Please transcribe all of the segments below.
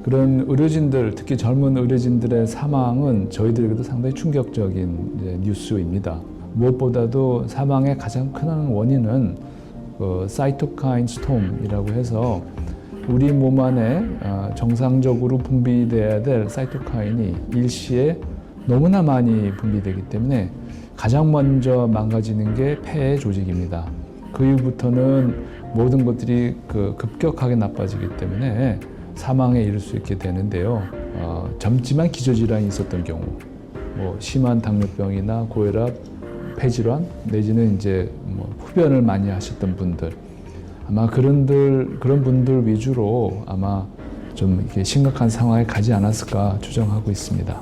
그런 의료진들, 특히 젊은 의료진들의 사망은 저희들에게도 상당히 충격적인 뉴스입니다. 무엇보다도 사망의 가장 큰 원인은 사이토카인 스톰이라고 해서 우리 몸 안에 정상적으로 분비돼야 될 사이토카인이 일시에 너무나 많이 분비되기 때문에 가장 먼저 망가지는 게 폐 조직입니다. 그 이후부터는 모든 것들이 급격하게 나빠지기 때문에 사망에 이를 수 있게 되는데요. 젊지만 기저질환이 있었던 경우, 심한 당뇨병이나 고혈압, 폐질환 내지는 이제 흡연을 많이 하셨던 분들, 아마 그런 분들 위주로 아마 좀 이렇게 심각한 상황에 가지 않았을까 추정하고 있습니다.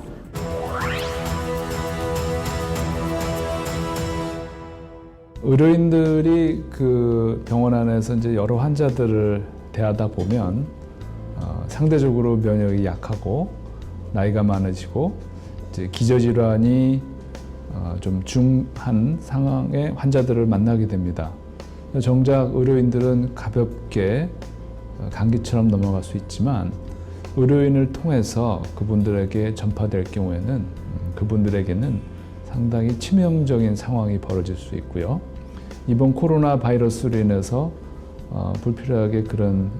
의료인들이 그 병원 안에서 이제 여러 환자들을 대하다 보면 상대적으로 면역이 약하고 나이가 많아지고 이제 기저질환이 좀 중한 상황의 환자들을 만나게 됩니다. 정작 의료인들은 가볍게 감기처럼 넘어갈 수 있지만 의료인을 통해서 그분들에게 전파될 경우에는 그분들에게는 상당히 치명적인 상황이 벌어질 수 있고요. 이번 코로나 바이러스로 인해서 불필요하게 그런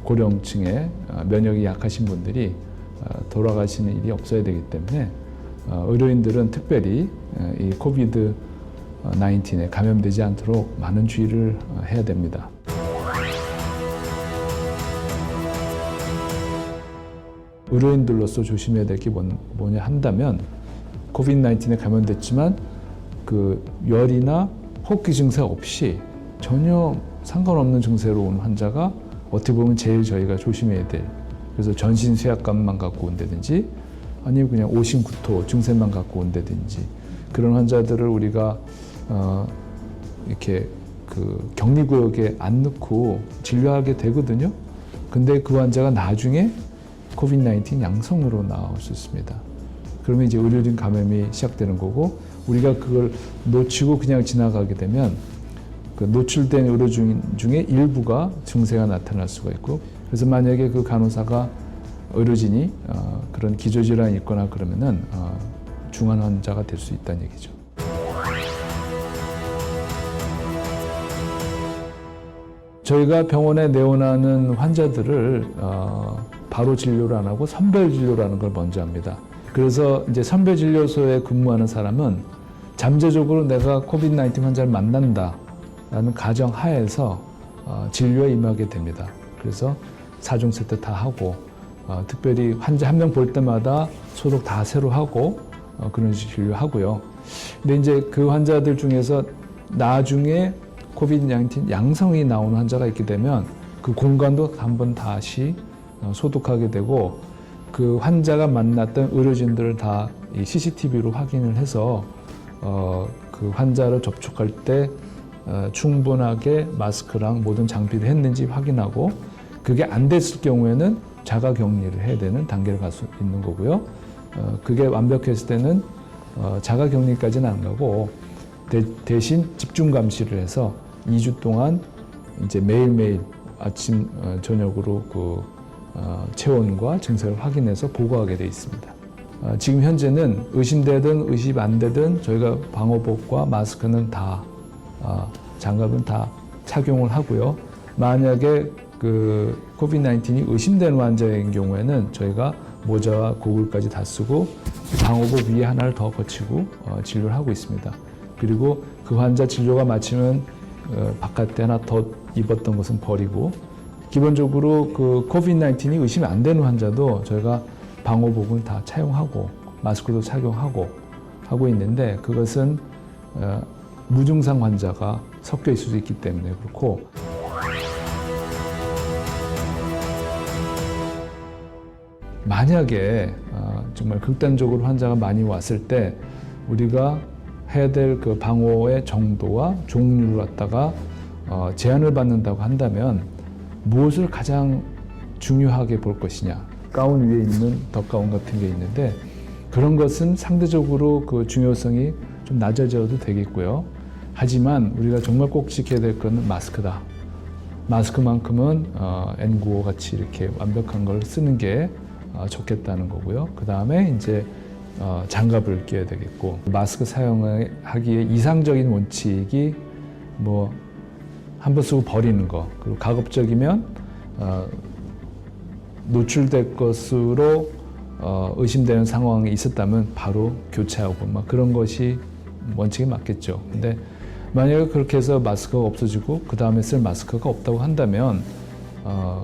고령층의 면역이 약하신 분들이 돌아가시는 일이 없어야 되기 때문에 의료인들은 특별히 이 코비드 19에 감염되지 않도록 많은 주의를 해야 됩니다. 의료인들로서 조심해야 될 게 뭐냐 한다면 코비드 19에 감염됐지만 그 열이나 호흡기 증세 없이 전혀 상관없는 증세로 온 환자가 어떻게 보면 제일 저희가 조심해야 될, 그래서 전신 쇠약감만 갖고 온다든지 아니면 그냥 오심구토 증세만 갖고 온다든지 그런 환자들을 우리가 이렇게 그 격리구역에 안 넣고 진료하게 되거든요. 근데 그 환자가 나중에 코비드 19 양성으로 나올 수 있습니다. 그러면 이제 의료진 감염이 시작되는 거고, 우리가 그걸 놓치고 그냥 지나가게 되면 그 노출된 의료진 중에 일부가 증세가 나타날 수가 있고, 그래서 만약에 그 간호사가 의료진이 그런 기저질환이 있거나 그러면은 중환 환자가 될 수 있다는 얘기죠. 저희가 병원에 내원하는 환자들을 바로 진료를 안 하고 선별 진료라는 걸 먼저 합니다. 그래서 이제 선별 진료소에 근무하는 사람은 잠재적으로 내가 코비드 19 환자를 만난다라는 가정 하에서 진료에 임하게 됩니다. 그래서 4중 세트 다 하고 특별히 환자 한 명 볼 때마다 소독 다 새로 하고 그런 식으로 진료하고요. 근데 이제 그 환자들 중에서 나중에 코비드 19 양성이 나오는 환자가 있게 되면 그 공간도 한번 다시 소독하게 되고, 그 환자가 만났던 의료진들을 다 이 CCTV로 확인을 해서 그 환자를 접촉할 때 충분하게 마스크랑 모든 장비를 했는지 확인하고, 그게 안 됐을 경우에는 자가 격리를 해야 되는 단계를 갈 수 있는 거고요. 그게 완벽했을 때는 자가 격리까지는 안 가고 대신 집중 감시를 해서 2주 동안 이제 매일매일 아침 저녁으로 그 체온과 증세를 확인해서 보고하게 돼 있습니다. 지금 현재는 의심되든 의심 안 되든 저희가 방호복과 마스크는 다 장갑은 다 착용을 하고요. 만약에 그 코비드 19이 의심되는 환자인 경우에는 저희가 모자와 고글까지 다 쓰고 방호복 위에 하나를 더 거치고 진료를 하고 있습니다. 그리고 그 환자 진료가 마치면 바깥에 하나 더 입었던 것은 버리고, 기본적으로 그 코비드 19이 의심이 안 되는 환자도 저희가 방호복을 다 착용하고 마스크도 착용하고 하고 있는데, 그것은 무증상 환자가 섞여 있을 수 있기 때문에 그렇고, 만약에 정말 극단적으로 환자가 많이 왔을 때 우리가 해야 될 그 방호의 정도와 종류를 갖다가 제한을 받는다고 한다면 무엇을 가장 중요하게 볼 것이냐. 가운 위에 있는 덧가운 같은 게 있는데 그런 것은 상대적으로 그 중요성이 좀 낮아져도 되겠고요. 하지만 우리가 정말 꼭 지켜야 될 것은 마스크다. 마스크만큼은 N95 같이 이렇게 완벽한 걸 쓰는 게 좋겠다는 거고요. 그 다음에 이제 장갑을 껴야 되겠고, 마스크 사용하기에 이상적인 원칙이 뭐 한 번 쓰고 버리는 거, 그리고 가급적이면 노출될 것으로 의심되는 상황이 있었다면 바로 교체하고 막 그런 것이 원칙에 맞겠죠. 근데 만약에 그렇게 해서 마스크가 없어지고 그 다음에 쓸 마스크가 없다고 한다면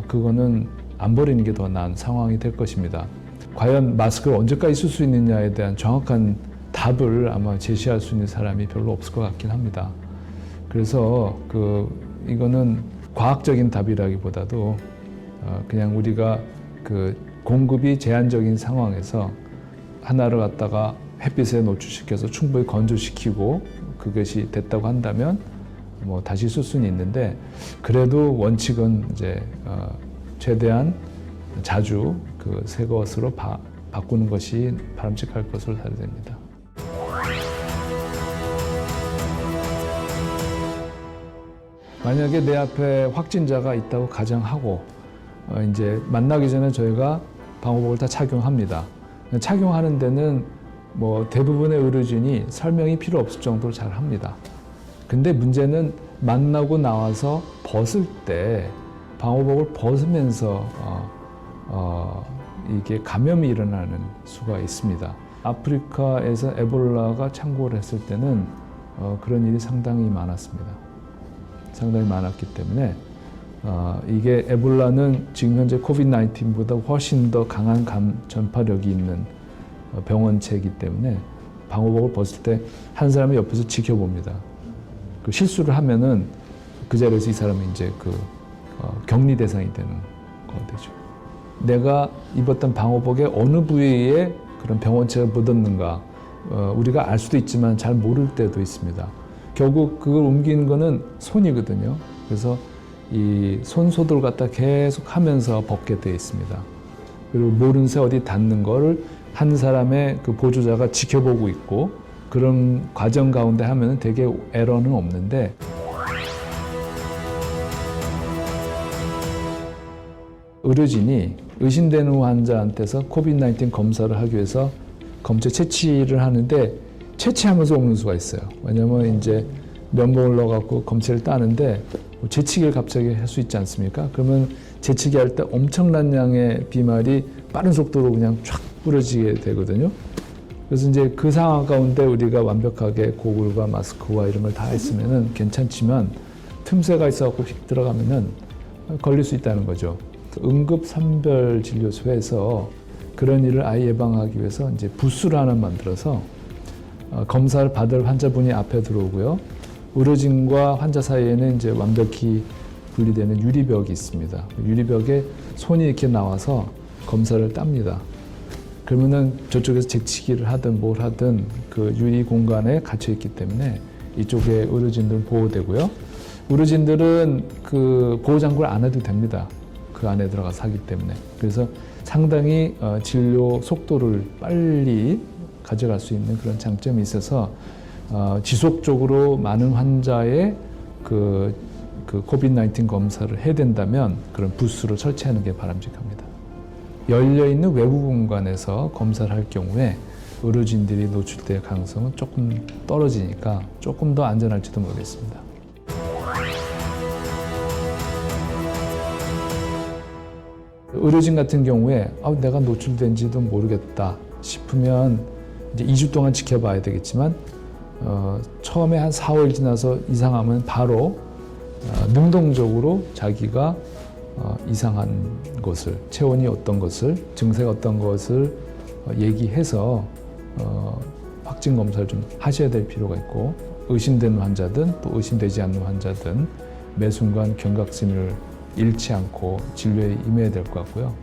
그거는 안 버리는 게 더 나은 상황이 될 것입니다. 과연 마스크를 언제까지 쓸 수 있느냐에 대한 정확한 답을 아마 제시할 수 있는 사람이 별로 없을 것 같긴 합니다. 그래서 이거는 과학적인 답이라기보다도 그냥 우리가 공급이 제한적인 상황에서 하나를 갖다가 햇빛에 노출시켜서 충분히 건조시키고 그것이 됐다고 한다면 뭐 다시 쓸 수는 있는데, 그래도 원칙은 이제 최대한 자주 새 것으로 바꾸는 것이 바람직할 것으로 봐야 됩니다. 만약에 내 앞에 확진자가 있다고 가정하고 이제 만나기 전에 저희가 방호복을 다 착용합니다. 착용하는 데는 뭐 대부분의 의료진이 설명이 필요 없을 정도로 잘 합니다. 근데 문제는 만나고 나와서 벗을 때 방호복을 벗으면서 이게 감염이 일어나는 수가 있습니다. 아프리카에서 에볼라가 창궐을 했을 때는 그런 일이 상당히 많았습니다. 상당히 많았기 때문에 이게 에볼라는 지금 현재 코비드-19보다 훨씬 더 강한 전파력이 있는 병원체이기 때문에 방호복을 벗을 때 한 사람이 옆에서 지켜봅니다. 실수를 하면은 그 자리에서 이 사람은 이제 격리 대상이 되는 거가 되죠. 내가 입었던 방호복의 어느 부위에 그런 병원체가 묻었는가 우리가 알 수도 있지만 잘 모를 때도 있습니다. 결국 그걸 옮기는 거는 손이거든요. 그래서 이 손 소독을 갖다 계속 하면서 벗게 되어 있습니다. 그리고 모른 새 어디 닿는 거를 한 사람의 보조자가 지켜보고 있고, 그런 과정 가운데 하면은 되게 에러는 없는데, 의료진이 의심되는 환자한테서 코비드-19 검사를 하기 위해서 검체 채취를 하는데 채취하면서 옮는 수가 있어요. 왜냐면 이제 면봉을 넣어갖고 검체를 따는데 재치기를 갑자기 할 수 있지 않습니까? 그러면 재치기 할 때 엄청난 양의 비말이 빠른 속도로 그냥 쫙 뿌려지게 되거든요. 그래서 이제 그 상황 가운데 우리가 완벽하게 고글과 마스크와 이런 걸 다 했으면은 괜찮지만 틈새가 있어갖고 휙 들어가면은 걸릴 수 있다는 거죠. 응급선별진료소에서 그런 일을 아예 예방하기 위해서 이제 부스를 하나 만들어서 검사를 받을 환자분이 앞에 들어오고요. 의료진과 환자 사이에는 이제 완벽히 분리되는 유리벽이 있습니다. 유리벽에 손이 이렇게 나와서 검사를 땁니다. 그러면은 저쪽에서 재치기를 하든 뭘 하든 그 유리 공간에 갇혀 있기 때문에 이쪽에 의료진들은 보호되고요. 의료진들은 보호장구를 안 해도 됩니다. 그 안에 들어가서 하기 때문에. 그래서 상당히 진료 속도를 빨리 가져갈 수 있는 그런 장점이 있어서 지속적으로 많은 환자의 코비드-19 검사를 해야 된다면 그런 부스를 설치하는 게 바람직합니다. 열려있는 외부 공간에서 검사를 할 경우에 의료진들이 노출될 가능성은 조금 떨어지니까 조금 더 안전할지도 모르겠습니다. 의료진 같은 경우에 내가 노출된지도 모르겠다 싶으면 이제 2주 동안 지켜봐야 되겠지만 처음에 한 4, 5일 지나서 이상하면 바로 능동적으로 자기가 이상한 것을, 체온이 어떤 것을, 증세가 어떤 것을 얘기해서 확진 검사를 좀 하셔야 될 필요가 있고, 의심되는 환자든 또 의심되지 않는 환자든 매 순간 경각심을 잃지 않고 진료에 임해야 될 것 같고요.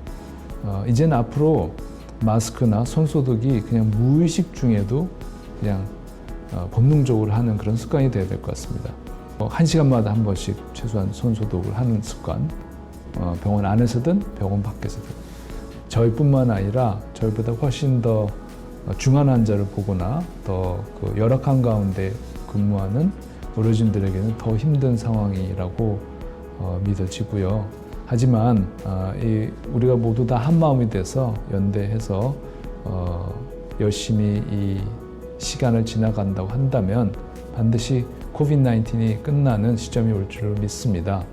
이제는 앞으로 마스크나 손소독이 그냥 무의식 중에도 그냥 본능적으로 하는 그런 습관이 돼야 될 것 같습니다. 1시간마다 한 번씩 최소한 손소독을 하는 습관, 병원 안에서든 병원 밖에서든. 저희뿐만 아니라 저희보다 훨씬 더 중한 환자를 보거나 더 열악한 가운데 근무하는 의료진들에게는 더 힘든 상황이라고 믿어지고요. 하지만 우리가 모두 다 한마음이 돼서 연대해서 열심히 이 시간을 지나간다고 한다면 반드시 코비드-19이 끝나는 시점이 올 줄을 믿습니다.